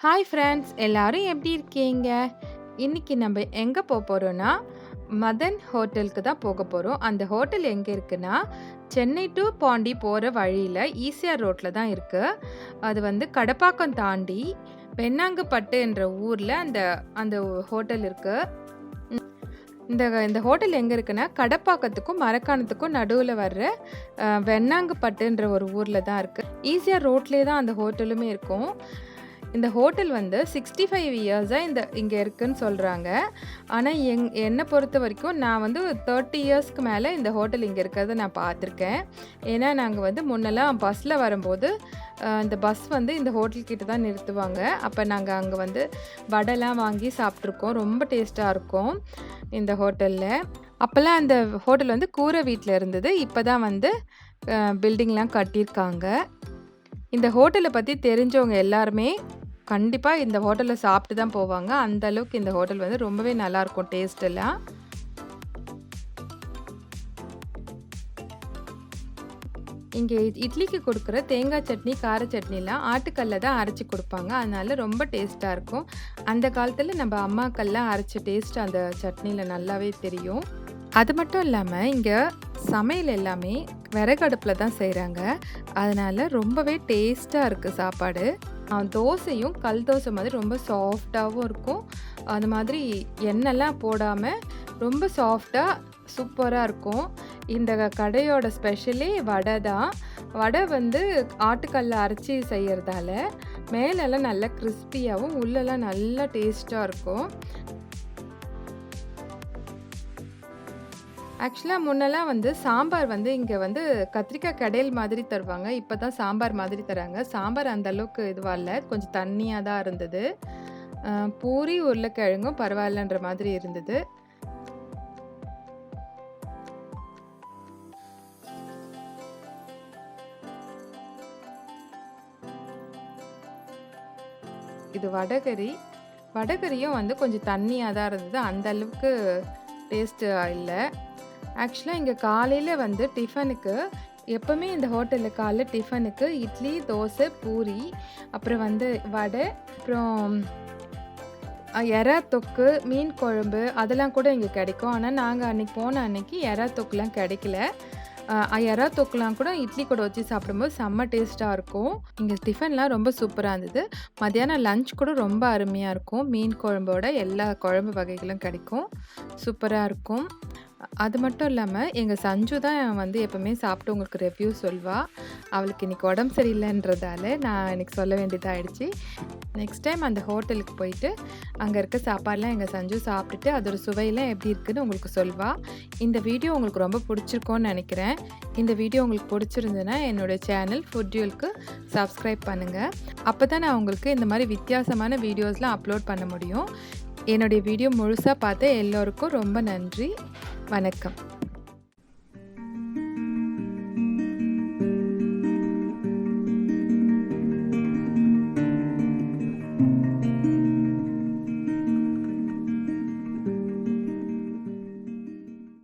Hi friends, எல்லாரும் எப்படி இருக்கீங்க? இன்னைக்கு நம்ம எங்கே போகிறோன்னா மதன் ஹோட்டலுக்கு தான் போக போகிறோம். அந்த ஹோட்டல் எங்கே இருக்குன்னா சென்னை டு பாண்டி போகிற வழியில் ஈசிஆர் ரோட்டில் தான் இருக்குது. அது வந்து கடப்பாக்கம் தாண்டி வெண்ணாங்குப்பட்டு என்ற ஊரில் அந்த அந்த ஹோட்டல் இருக்குது. இந்த ஹோட்டல் எங்கே இருக்குன்னா கடப்பாக்கத்துக்கும் மரக்காணத்துக்கும் நடுவில் வர்ற வெண்ணாங்குப்பட்டுன்ற ஒரு ஊரில் தான் இருக்குது. ஈசிஆர் ரோட்லேயே தான் அந்த ஹோட்டலுமே இருக்கும். இந்த ஹோட்டல் வந்து 65 இயர்ஸாக இங்கே இருக்குன்னு சொல்கிறாங்க. ஆனால் என்னை பொறுத்த வரைக்கும் நான் வந்து 30 இயர்ஸ்க்கு மேலே இந்த ஹோட்டல் இங்கே இருக்கிறத நான் பார்த்துருக்கேன். ஏன்னா நாங்கள் வந்து முன்னெல்லாம் பஸ்ஸில் வரும்போது இந்த பஸ் வந்து இந்த ஹோட்டல்கிட்ட தான் நிறுத்துவாங்க. அப்போ நாங்கள் அங்கே வந்து வடைலாம் வாங்கி சாப்பிட்ருக்கோம். ரொம்ப டேஸ்ட்டாக இருக்கும் இந்த ஹோட்டலில். அப்போல்லாம் அந்த ஹோட்டல் வந்து கூரை வீட்டில் இருந்தது. இப்போ தான் வந்து பில்டிங்லாம் கட்டியிருக்காங்க. இந்த ஹோட்டலை பற்றி தெரிஞ்சவங்க எல்லாருமே கண்டிப்பாக இந்த ஹோட்டலில் சாப்பிட்டு தான் போவாங்க. அந்த அளவுக்கு இந்த ஹோட்டல் வந்து ரொம்பவே நல்லாயிருக்கும் டேஸ்ட் எல்லாம். இங்கே இட்லிக்கு கொடுக்குற தேங்காய் சட்னி, கார சட்னிலாம் ஆட்டுக்கல்ல தான் அரைச்சி கொடுப்பாங்க. அதனால ரொம்ப டேஸ்ட்டாக இருக்கும். அந்த காலத்தில் நம்ம அம்மாக்கள்லாம் அரைச்ச டேஸ்ட் அந்த சட்னியில் நல்லாவே தெரியும். அது மட்டும் இல்லாமல் இங்கே சமையல் எல்லாமே விறகடுப்பில் தான் செய்கிறாங்க. அதனால் ரொம்பவே டேஸ்ட்டாக இருக்குது சாப்பாடு. தோசையும் கல் தோசை மாதிரி ரொம்ப சாஃப்டாகவும் இருக்கும். அது மாதிரி எண்ணெய்லாம் போடாமல் ரொம்ப சாஃப்டாக சூப்பராக இருக்கும். இந்த கடையோட ஸ்பெஷலே வடை தான். வடை வந்து ஆட்டுக்கல்ல அரைச்சி செய்கிறதால மேலெல்லாம் நல்லா கிறிஸ்பியாகவும் உள்ளெல்லாம் நல்லா டேஸ்ட்டாக இருக்கும். ஆக்சுவலாக முன்னெல்லாம் வந்து சாம்பார் வந்து இங்கே வந்து கத்திரிக்காய் கடையல் மாதிரி தருவாங்க. இப்போ தான் சாம்பார் மாதிரி தராங்க. சாம்பார் அந்த அளவுக்கு இதுவாக இல்லை, கொஞ்சம் தண்ணியாக தான் இருந்தது. பூரி உருளைக்கிழங்கும் பரவாயில்லன்ற மாதிரி இருந்தது. இது வடகரி. வடகரியும் வந்து கொஞ்சம் தண்ணியாக தான் இருந்தது. அந்த அளவுக்கு டேஸ்ட்டு இல்லை. ஆக்சுவலாக இங்கே காலையில் வந்து டிஃபனுக்கு எப்போவுமே இந்த ஹோட்டலில் காலைல டிஃபனுக்கு இட்லி, தோசை, பூரி, அப்புறம் வந்து வடை, அப்புறம் எறா தொக்கு, மீன் குழம்பு அதெல்லாம் கூட இங்கே கிடைக்கும். ஆனால் நாங்கள் அன்றைக்கி போன அன்றைக்கி எறா தொக்குலாம் கிடைக்கல. எறா தொக்குலாம் கூட இட்லி கூட வச்சு சாப்பிடும்போது செம்ம டேஸ்ட்டாக இருக்கும். இங்கே டிஃபன்லாம் ரொம்ப சூப்பராக இருந்தது. மத்தியானம் லஞ்ச் கூட ரொம்ப அருமையாக இருக்கும். மீன் குழம்போட எல்லா குழம்பு வகைகளும் கிடைக்கும். சூப்பராக இருக்கும். அது மட்டும் இல்லாமல் எங்கள் சஞ்சு தான் வந்து எப்போவுமே சாப்பிட்டு உங்களுக்கு ரிவ்யூ சொல்வாள். அவளுக்கு இன்றைக்கி உடம்பு சரியில்லைன்றதால நான் இன்றைக்கி சொல்ல வேண்டியதாகிடுச்சு. நெக்ஸ்ட் டைம் அந்த ஹோட்டலுக்கு போயிட்டு அங்கே இருக்க சாப்பாடெலாம் எங்கள் சஞ்சு சாப்பிட்டுட்டு அதோட சுவையெல்லாம் எப்படி இருக்குதுன்னு உங்களுக்கு சொல்வாள். இந்த வீடியோ உங்களுக்கு ரொம்ப பிடிச்சிருக்கோன்னு நினைக்கிறேன். இந்த வீடியோ உங்களுக்கு பிடிச்சிருந்ததுன்னா என்னோடய சேனல் FooDualக்கு சப்ஸ்கிரைப் பண்ணுங்கள். அப்போ தான் நான் உங்களுக்கு இந்த மாதிரி வித்தியாசமான வீடியோஸ்லாம் அப்லோட் பண்ண முடியும். என்னுடைய வீடியோ முழுசாக பார்த்த எல்லோருக்கும் ரொம்ப நன்றி. வணக்கம்.